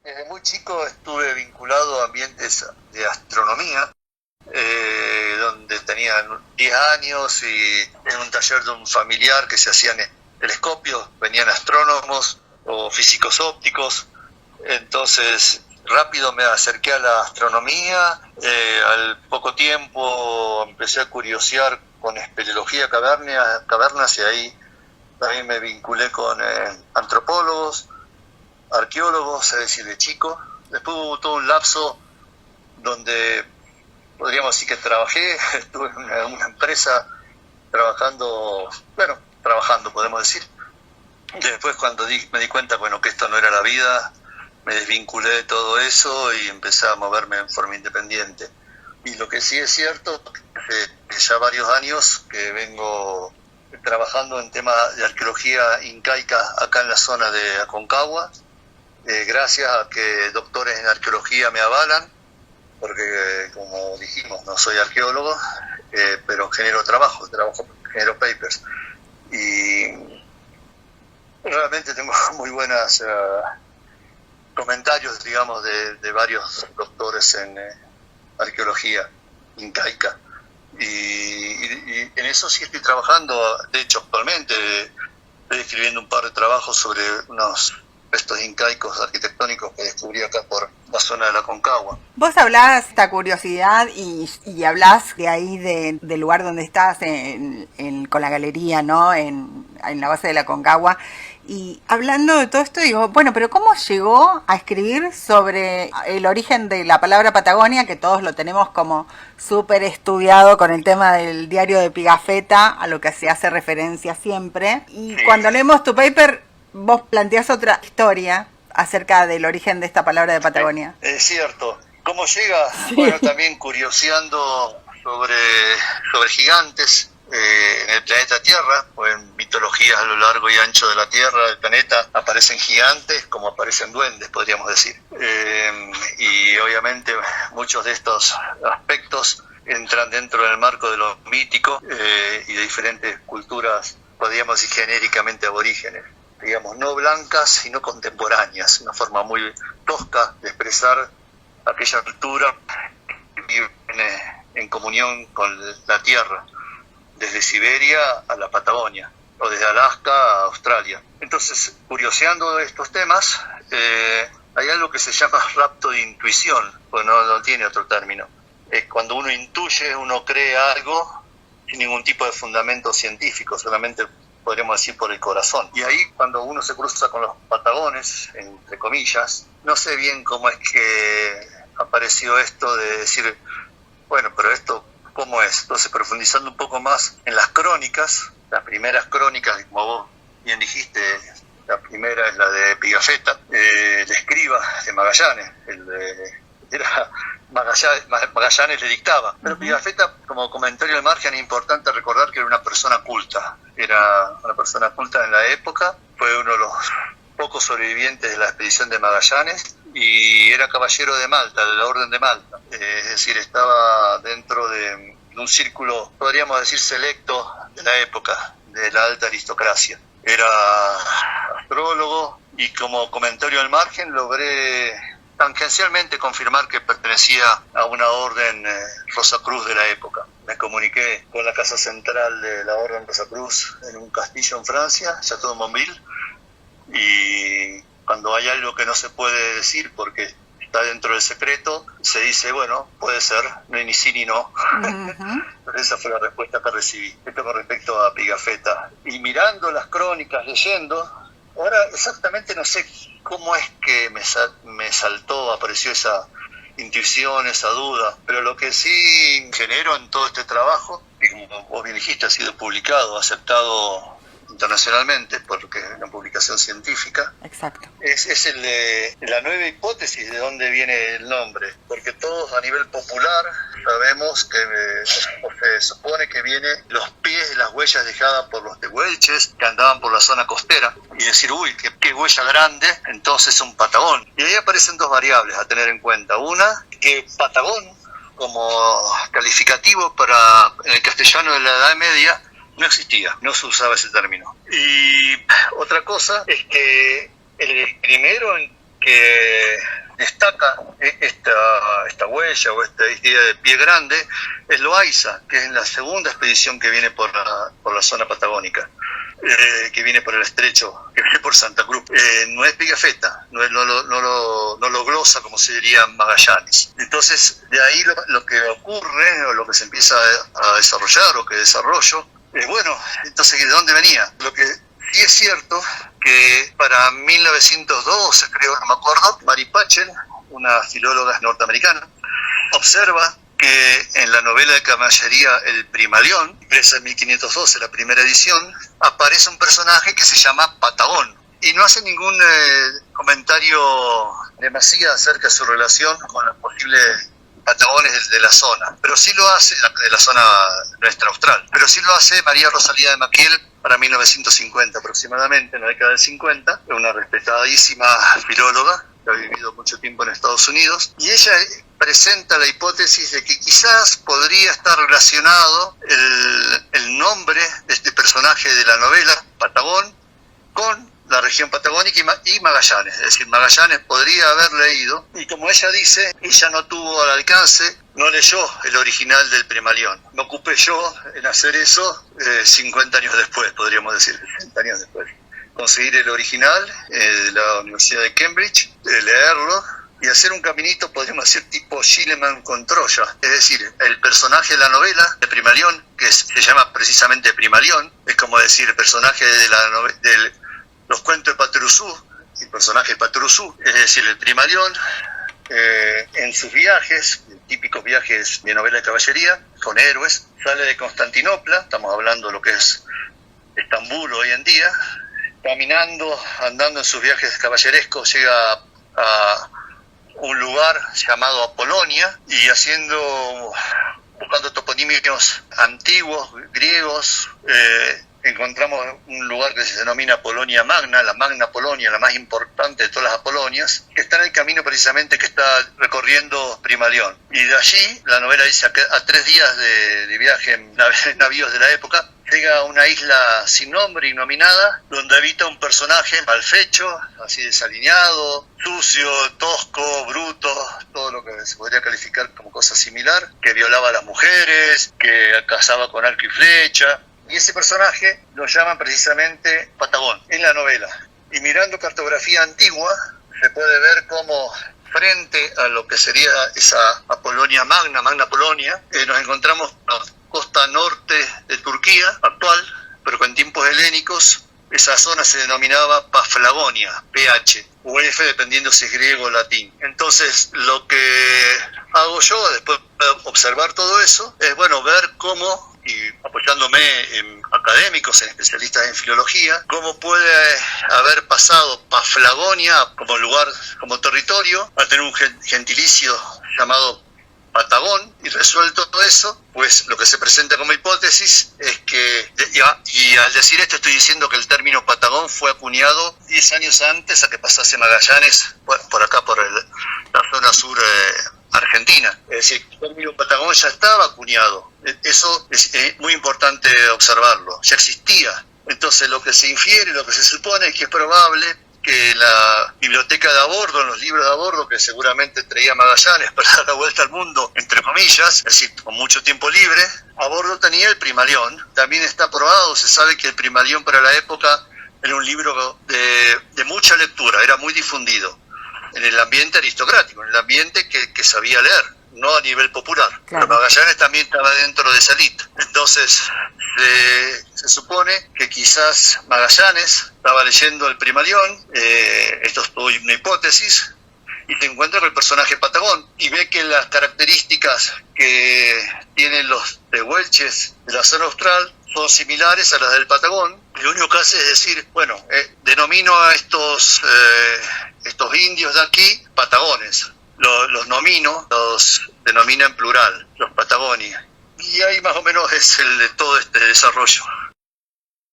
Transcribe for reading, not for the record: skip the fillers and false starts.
Desde muy chico estuve vinculado a ambientes de astronomía, donde tenía 10 años y en un taller de un familiar que se hacían telescopios, venían astrónomos o físicos ópticos. Entonces rápido me acerqué a la astronomía, al poco tiempo empecé a curiosear con espeleología cavernas y ahí también me vinculé con antropólogos, arqueólogos, es decir, de chico. Después hubo todo un lapso donde podríamos decir que trabajé, estuve en una empresa trabajando, podemos decir. Después cuando me di cuenta, bueno, que esto no era la vida, me desvinculé de todo eso y empecé a moverme en forma independiente. Y lo que sí es cierto, que ya varios años que vengo trabajando en temas de arqueología incaica acá en la zona de Aconcagua, gracias a que doctores en arqueología me avalan, porque como dijimos, no soy arqueólogo, pero genero genero papers. Y realmente tengo muy buenos comentarios, digamos, de varios doctores en arqueología incaica. Y en eso sí estoy trabajando. De hecho, actualmente estoy escribiendo un par de trabajos sobre unos restos incaicos arquitectónicos que descubrí acá por la zona de la Aconcagua. Vos hablás de esta curiosidad y hablás de ahí, del lugar donde estás, con la galería, ¿no? En la base de la Aconcagua. Y hablando de todo esto, digo, bueno, pero ¿cómo llegó a escribir sobre el origen de la palabra Patagonia, que todos lo tenemos como súper estudiado con el tema del diario de Pigafetta, a lo que se hace referencia siempre? Y cuando leemos tu paper, vos planteás otra historia acerca del origen de esta palabra de Patagonia. Es cierto. ¿Cómo llega? Sí. Bueno, también curioseando sobre gigantes en el planeta Tierra, o en mitologías a lo largo y ancho de la Tierra, del planeta, aparecen gigantes como aparecen duendes, podríamos decir. Y obviamente muchos de estos aspectos entran dentro del marco de lo mítico y de diferentes culturas, podríamos decir genéricamente aborígenes, digamos, no blancas, sino contemporáneas, una forma muy tosca de expresar aquella cultura que vive en comunión con la Tierra, desde Siberia a la Patagonia, o desde Alaska a Australia. Entonces, curioseando estos temas, hay algo que se llama rapto de intuición, pues no tiene otro término. Cuando uno intuye, uno cree algo sin ningún tipo de fundamento científico, solamente podríamos decir por el corazón. Y ahí cuando uno se cruza con los patagones, entre comillas, no sé bien cómo es que apareció esto de decir, bueno, pero esto ¿cómo es? Entonces, profundizando un poco más en las crónicas, las primeras crónicas, como vos bien dijiste, la primera es la de Pigafetta, el escriba de Magallanes, Magallanes le dictaba. Pero Pigafetta, como comentario al margen, es importante recordar que era una persona culta. Era una persona culta en la época, fue uno de los pocos sobrevivientes de la expedición de Magallanes y era caballero de Malta, de la Orden de Malta. Es decir, estaba dentro de un círculo, podríamos decir, selecto de la época, de la alta aristocracia. Era astrólogo y como comentario al margen logré tangencialmente confirmar que pertenecía a una orden Rosacruz de la época. Me comuniqué con la casa central de la orden Rosacruz en un castillo en Francia, Château de Montville, y cuando hay algo que no se puede decir porque está dentro del secreto, se dice, bueno, puede ser, no hay ni sí ni no. Pero esa fue la respuesta que recibí. Esto con respecto a Pigafetta. Y mirando las crónicas, leyendo, ahora exactamente no sé cómo es que me apareció esa intuición, esa duda, pero lo que sí genero en todo este trabajo, y como vos bien dijiste, ha sido publicado, aceptado internacionalmente porque es una publicación científica. Exacto. Es el de la nueva hipótesis de dónde viene el nombre, porque todos a nivel popular sabemos que se supone que viene los pies de las huellas dejadas por los tehuelches que andaban por la zona costera y decir, uy, qué huella grande, entonces un patagón. Y ahí aparecen dos variables a tener en cuenta. Una, que patagón como calificativo en el castellano de la Edad Media no existía, no se usaba ese término. Y otra cosa es que el primero en que destaca esta huella o esta idea de pie grande es Loaiza, que es la segunda expedición que viene por la zona patagónica, que viene por el estrecho, que viene por Santa Cruz. No es Pigafetta, no lo glosa como se diría Magallanes. Entonces, de ahí lo que ocurre, o lo que se empieza a desarrollar, o que desarrollo, bueno, entonces, ¿de dónde venía? Lo que sí es cierto que para 1912, creo, no me acuerdo, Mary Patchell, una filóloga norteamericana, observa que en la novela de caballería El Primalión, impresa en 1512, la primera edición, aparece un personaje que se llama Patagón, y no hace ningún comentario demasiado acerca de su relación con los posibles patagones de la zona, pero sí lo hace, de la zona nuestra austral, pero sí lo hace María Rosalía de Maquiel para 1950 aproximadamente, en la década del 50, una respetadísima filóloga que ha vivido mucho tiempo en Estados Unidos, y ella presenta la hipótesis de que quizás podría estar relacionado el nombre de este personaje de la novela, Patagón, con la región patagónica y Magallanes. Es decir, Magallanes podría haber leído, y como ella dice, ella no tuvo al alcance, no leyó el original del Primalión. Me ocupé yo en hacer eso 50 años después, podríamos decir, 60 años después. Conseguir el original de la Universidad de Cambridge, leerlo, y hacer un caminito, podríamos decir, tipo Schliemann con Troya. Es decir, el personaje de la novela de Primalión, que se llama precisamente Primalión, es como decir, el personaje de los cuentos de Patrusú, el personaje Patrusú, es decir, el Primalión, en sus viajes, típicos viajes de novela de caballería, con héroes, sale de Constantinopla, estamos hablando de lo que es Estambul hoy en día, andando en sus viajes caballerescos, llega a un lugar llamado Apolonia, y buscando toponímicos antiguos, griegos, encontramos un lugar que se denomina Apolonia Magna, la Magna Apolonia, la más importante de todas las Apolonias, que está en el camino precisamente que está recorriendo Primalión. Y de allí, la novela dice, a 3 días de viaje en navíos de la época, llega a una isla sin nombre, innominada, donde habita un personaje malfecho, así desaliñado, sucio, tosco, bruto, todo lo que se podría calificar como cosa similar, que violaba a las mujeres, que cazaba con arco y flecha. Y ese personaje lo llaman precisamente Patagón en la novela. Y mirando cartografía antigua, se puede ver cómo frente a lo que sería esa Apolonia Magna, Magna Polonia, nos encontramos en la costa norte de Turquía actual, pero que en tiempos helénicos esa zona se denominaba Paflagonia, PH, o F, dependiendo si es griego o latín. Entonces, lo que hago yo, después de observar todo eso, es, ver cómo, y apoyándome en académicos, en especialistas en filología, cómo puede haber pasado Paflagonia como lugar, como territorio, a tener un gentilicio llamado Patagón, y resuelto todo eso, pues lo que se presenta como hipótesis es que, y al decir esto estoy diciendo que el término Patagón fue acuñado 10 años antes a que pasase Magallanes por acá, por la zona sur argentina. Es decir, el término Patagón ya estaba acuñado. Eso es muy importante observarlo, ya existía. Entonces lo que se infiere, lo que se supone es que es probable que la biblioteca de a bordo, en los libros de a bordo que seguramente traía Magallanes para dar la vuelta al mundo, entre comillas, es decir, con mucho tiempo libre, a bordo tenía el Primalión. También está probado, se sabe que el Primalión para la época era un libro de mucha lectura, era muy difundido en el ambiente aristocrático, en el ambiente que sabía leer, no a nivel popular. Claro. Pero Magallanes también estaba dentro de esa elite. Entonces, se supone que quizás Magallanes estaba leyendo el Primalión, esto es una hipótesis, y se encuentra con el personaje Patagón, y ve que las características que tienen los tehuelches de la zona austral son similares a las del Patagón. Lo único que hace es decir, denomino a estos indios de aquí patagones, los denomina en plural, los Patagonia. Y ahí más o menos es todo este desarrollo.